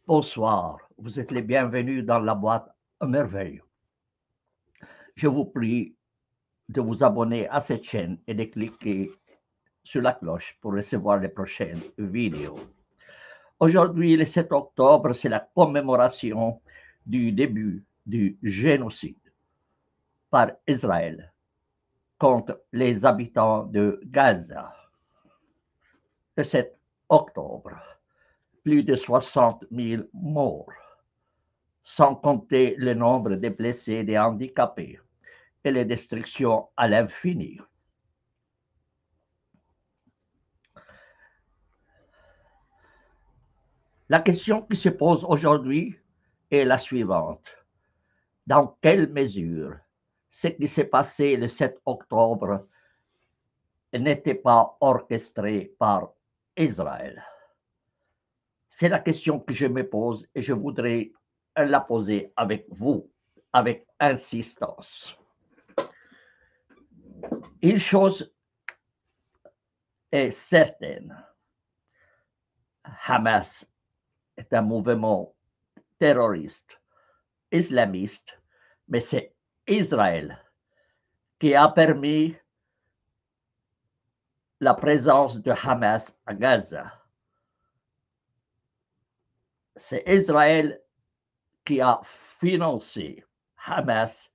Bonsoir, vous êtes les bienvenus dans la boîte à merveille. Je vous prie de vous abonner à cette chaîne et de cliquer sur la cloche pour recevoir les prochaines vidéos. Aujourd'hui, le 7 octobre, c'est la commémoration du début du génocide par Israël contre les habitants de Gaza. Le 7 octobre, plus de 60 000 morts, sans compter le nombre de blessés et de handicapés et les destructions à l'infini. La question qui se pose aujourd'hui est la suivante. Dans quelle mesure ce qui s'est passé le 7 octobre n'était pas orchestré par Israël? C'est la question que je me pose et je voudrais la poser avec vous, avec insistance. Une chose est certaine. Hamas est un mouvement terroriste, islamiste, mais c'est Israël qui a permis la présence de Hamas à Gaza. C'est Israël qui a financé Hamas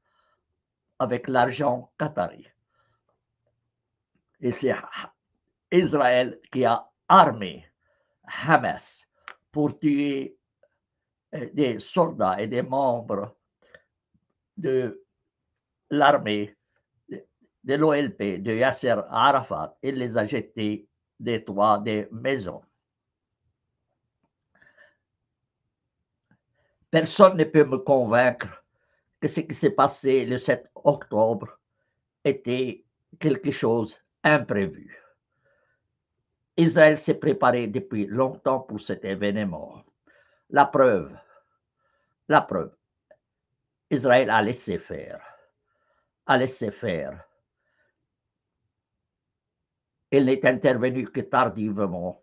avec l'argent qatari. Et c'est Israël qui a armé Hamas pour tuer des soldats et des membres de l'armée de l'OLP de Yasser Arafat et les a jetés des toits des maisons. Personne ne peut me convaincre que ce qui s'est passé le 7 octobre était quelque chose d'imprévu. Israël s'est préparé depuis longtemps pour cet événement. La preuve, Israël a laissé faire. Il n'est intervenu que tardivement,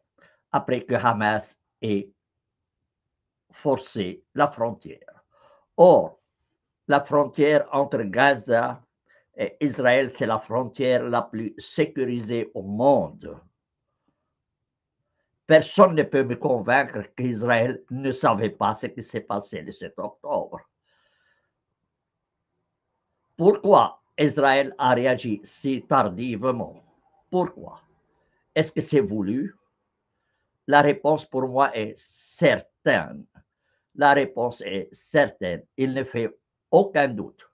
après que Hamas ait forcé la frontière. Or, la frontière entre Gaza et Israël, c'est la frontière la plus sécurisée au monde. Personne ne peut me convaincre qu'Israël ne savait pas ce qui s'est passé le 7 octobre. Pourquoi Israël a réagi si tardivement? Pourquoi? Est-ce que c'est voulu? La réponse pour moi est certaine. La réponse est certaine. Il ne fait aucun doute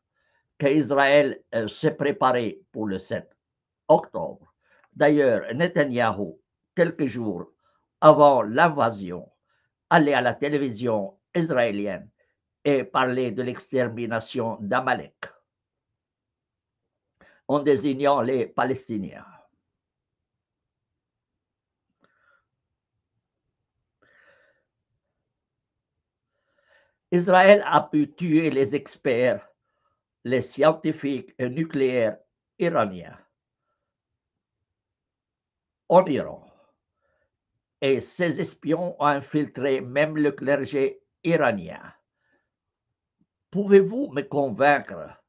qu'Israël s'est préparé pour le 7 octobre. D'ailleurs, Netanyahou, quelques jours avant l'invasion, allait à la télévision israélienne et parlait de l'extermination d'Amalek en désignant les Palestiniens. Israël a pu tuer les experts, les scientifiques nucléaires iraniens en Iran. Et ces espions ont infiltré même le clergé iranien. Pouvez-vous me convaincre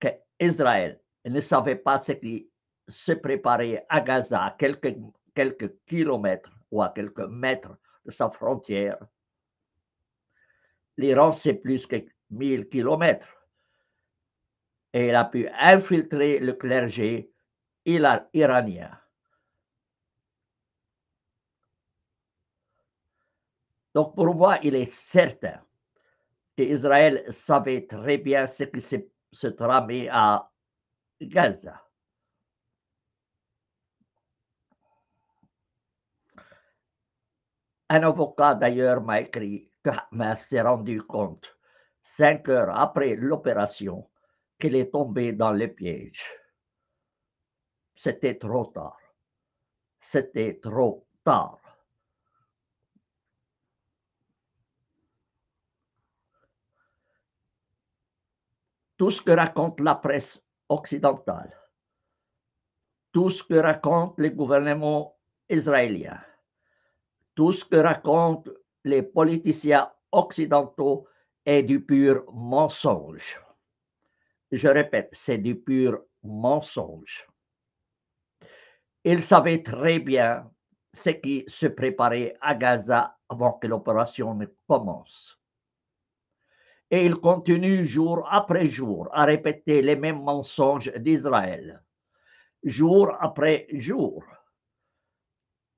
qu'Israël ne savait pas ce qui se préparait à Gaza, à quelques kilomètres ou à quelques mètres de sa frontière? L'Iran, c'est plus que 1000 kilomètres. Et il a pu infiltrer le clergé iranien. Donc, pour moi, il est certain qu'Israël savait très bien ce qui se tramait à Gaza. Un avocat d'ailleurs m'a écrit que Hamas s'est rendu compte 5 heures après l'opération qu'il est tombé dans le piège. C'était trop tard. C'était trop tard. Tout ce que raconte la presse occidentale, tout ce que raconte le gouvernement israélien, tout ce que racontent les politiciens occidentaux est du pur mensonge. Je répète, c'est du pur mensonge. Ils savaient très bien ce qui se préparait à Gaza avant que l'opération ne commence. Et ils continuent jour après jour à répéter les mêmes mensonges d'Israël, jour après jour.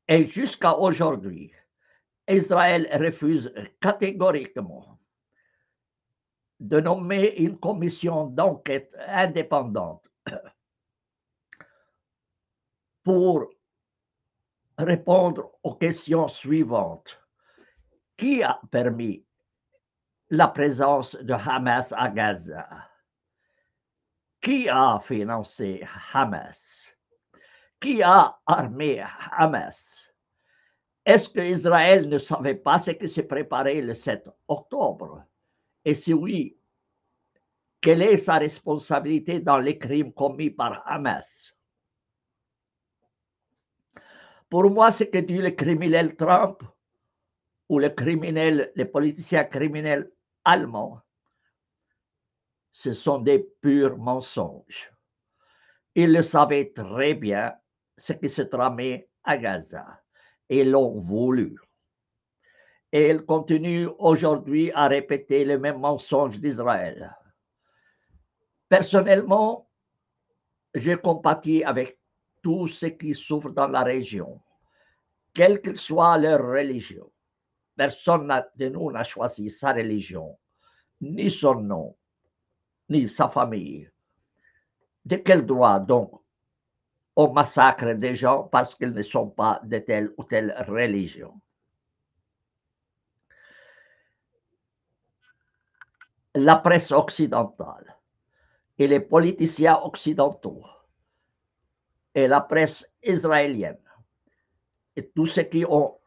Et jusqu'à aujourd'hui, Israël refuse catégoriquement de nommer une commission d'enquête indépendante pour répondre aux questions suivantes. Qui a permis la présence de Hamas à Gaza? Qui a financé Hamas? Qui a armé Hamas? Est-ce qu'Israël ne savait pas ce qui s'est préparé le 7 octobre? Et si oui, quelle est sa responsabilité dans les crimes commis par Hamas? Pour moi, ce que dit le criminel Trump ou les politiciens criminels allemands, ce sont des purs mensonges. Ils le savaient très bien ce qui se tramait à Gaza et l'ont voulu. Et ils continuent aujourd'hui à répéter les mêmes mensonges d'Israël. Personnellement, je compatis avec tous ceux qui souffrent dans la région, quelle que soit leur religion. Personne de nous n'a choisi sa religion, ni son nom, ni sa famille. De quel droit donc on massacre des gens parce qu'ils ne sont pas de telle ou telle religion? La presse occidentale et les politiciens occidentaux et la presse israélienne et tous ceux qui ont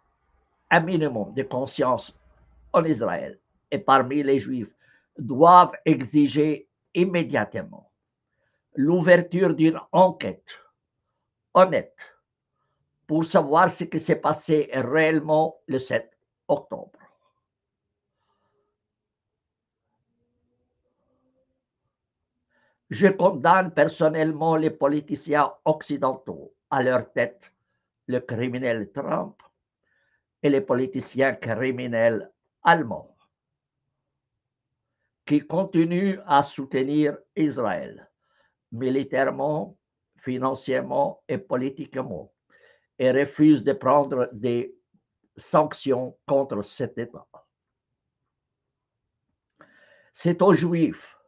un minimum de conscience en Israël et parmi les Juifs doivent exiger immédiatement l'ouverture d'une enquête honnête pour savoir ce qui s'est passé réellement le 7 octobre. Je condamne personnellement les politiciens occidentaux, à leur tête le criminel Trump et les politiciens criminels allemands qui continuent à soutenir Israël militairement, financièrement et politiquement et refusent de prendre des sanctions contre cet État. C'est aux Juifs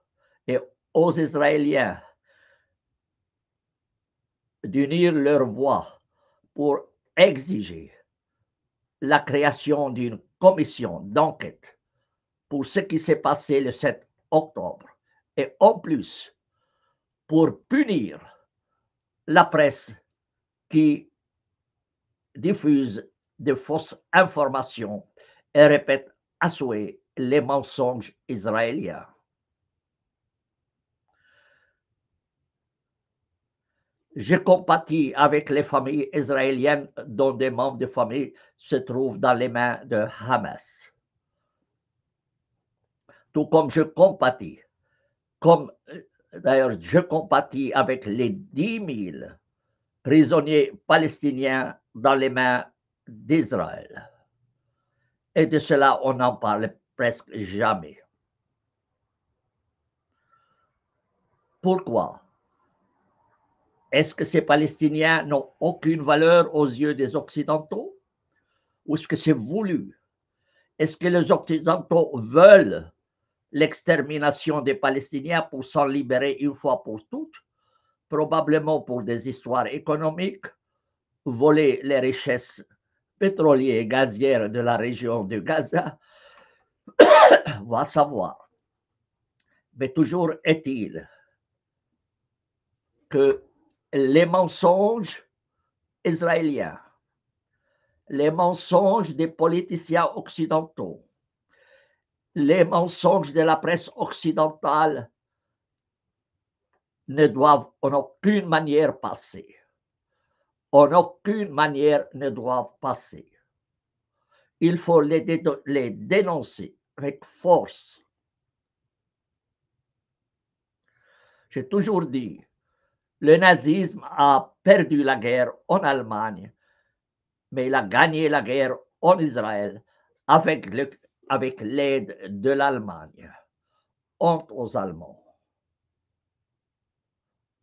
et aux Israéliens d'unir leurs voix pour exiger la création d'une commission d'enquête pour ce qui s'est passé le 7 octobre et en plus pour punir la presse qui diffuse de fausses informations et répète à souhait les mensonges israéliens. Je compatis avec les familles israéliennes dont des membres de famille se trouvent dans les mains de Hamas. Tout comme je compatis, d'ailleurs je compatis avec les 10 000 prisonniers palestiniens dans les mains d'Israël. Et de cela, on n'en parle presque jamais. Pourquoi? Est-ce que ces Palestiniens n'ont aucune valeur aux yeux des Occidentaux? Ou est-ce que c'est voulu? Est-ce que les Occidentaux veulent l'extermination des Palestiniens pour s'en libérer une fois pour toutes? Probablement pour des histoires économiques, voler les richesses pétrolières et gazières de la région de Gaza, va savoir. Mais toujours est-il que les mensonges israéliens, les mensonges des politiciens occidentaux, les mensonges de la presse occidentale ne doivent en aucune manière passer. En aucune manière ne doivent passer. Il faut les dénoncer avec force. J'ai toujours dit, le nazisme a perdu la guerre en Allemagne, mais il a gagné la guerre en Israël avec l'aide de l'Allemagne. Honte aux Allemands.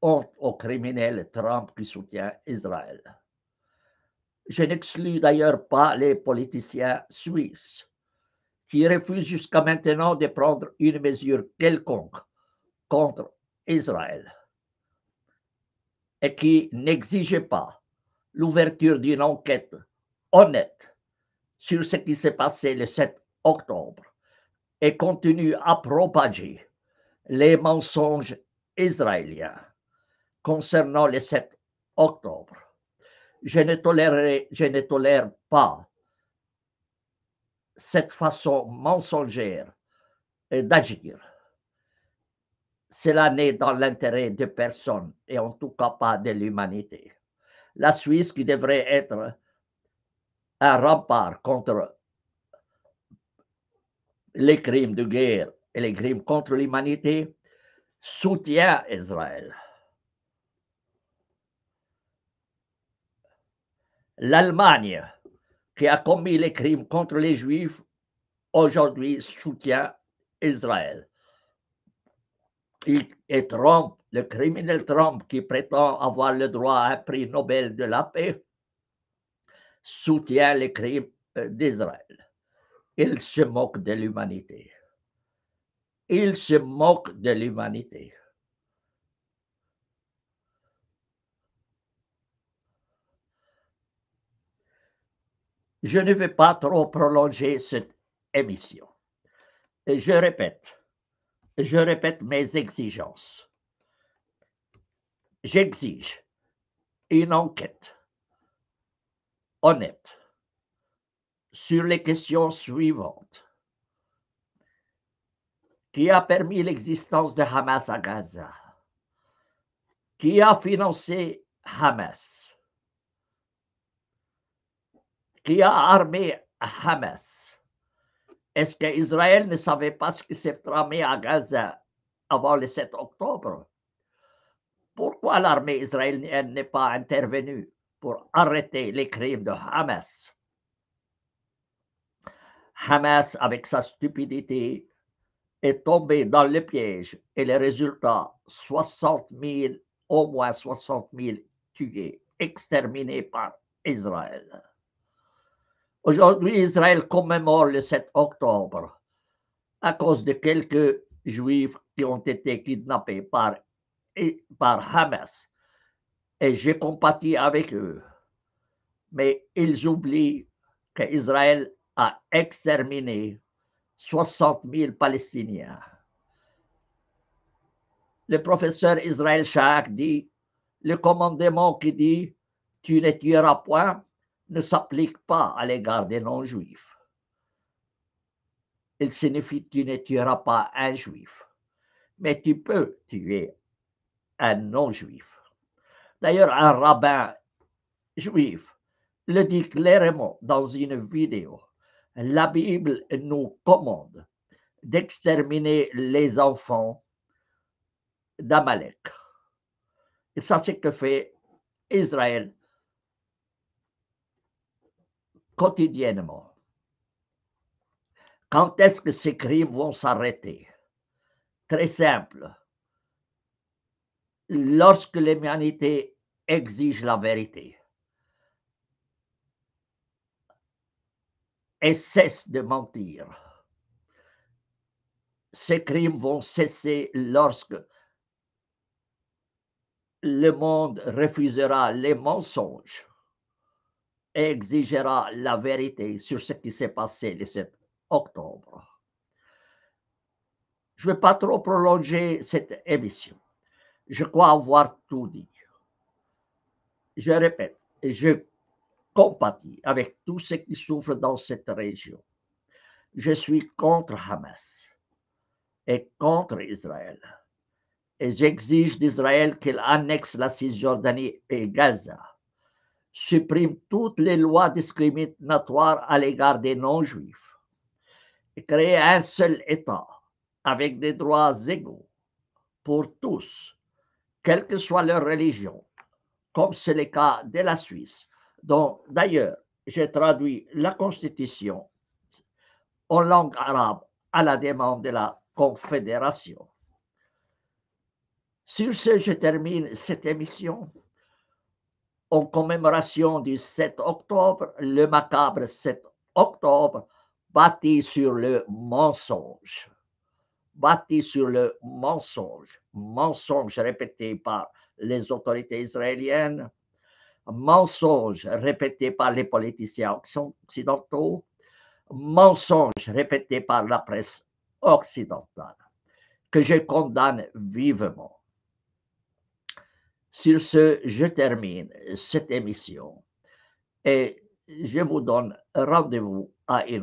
Honte aux criminels Trump qui soutient Israël. Je n'exclus d'ailleurs pas les politiciens suisses qui refusent jusqu'à maintenant de prendre une mesure quelconque contre Israël et qui n'exigeaient pas l'ouverture d'une enquête honnête sur ce qui s'est passé le 7 octobre et continuent à propager les mensonges israéliens concernant le 7 octobre. Je ne tolère pas cette façon mensongère d'agir. Cela n'est dans l'intérêt de personne et en tout cas pas de l'humanité. La Suisse, qui devrait être un rempart contre les crimes de guerre et les crimes contre l'humanité, soutient Israël. L'Allemagne, qui a commis les crimes contre les Juifs, aujourd'hui soutient Israël. Et Trump, le criminel Trump, qui prétend avoir le droit à un prix Nobel de la paix, soutient les crimes d'Israël. Il se moque de l'humanité. Il se moque de l'humanité. Je ne vais pas trop prolonger cette émission. Et je répète mes exigences. J'exige une enquête honnête sur les questions suivantes. Qui a permis l'existence de Hamas à Gaza? Qui a financé Hamas? Qui a armé Hamas? Est-ce qu'Israël ne savait pas ce qui s'est tramé à Gaza avant le 7 octobre? Pourquoi l'armée israélienne n'est pas intervenue pour arrêter les crimes de Hamas? Hamas, avec sa stupidité, est tombé dans le piège et le résultat, 60 000, au moins 60 000 tués, exterminés par Israël. Aujourd'hui, Israël commémore le 7 octobre à cause de quelques juifs qui ont été kidnappés par Hamas. Et j'ai compati avec eux. Mais ils oublient qu'Israël a exterminé 60 000 Palestiniens. Le professeur Israël Shaak dit, le commandement qui dit « tu ne tueras point » ne s'applique pas à l'égard des non-juifs. Il signifie « tu ne tueras pas un juif », mais tu peux tuer un non-juif. D'ailleurs, un rabbin juif le dit clairement dans une vidéo. La Bible nous commande d'exterminer les enfants d'Amalek. Et ça, c'est ce que fait Israël quotidiennement. Quand est-ce que ces crimes vont s'arrêter? Très simple. Lorsque l'humanité exige la vérité et cesse de mentir. Ces crimes vont cesser lorsque le monde refusera les mensonges et exigera la vérité sur ce qui s'est passé le 7 octobre. Je ne vais pas trop prolonger cette émission. Je crois avoir tout dit. Je répète, je compatis avec tous ceux qui souffrent dans cette région. Je suis contre Hamas et contre Israël. Et j'exige d'Israël qu'il annexe la Cisjordanie et Gaza, supprime toutes les lois discriminatoires à l'égard des non-juifs créer un seul État avec des droits égaux pour tous, quelle que soit leur religion, comme c'est le cas de la Suisse, dont d'ailleurs j'ai traduit la Constitution en langue arabe à la demande de la Confédération. Sur ce, je termine cette émission en commémoration du 7 octobre, le macabre 7 octobre, bâti sur le mensonge. Bâti sur le mensonge. Mensonge répété par les autorités israéliennes, mensonge répété par les politiciens occidentaux, mensonge répété par la presse occidentale, que je condamne vivement. Sur ce, je termine cette émission et je vous donne rendez-vous à une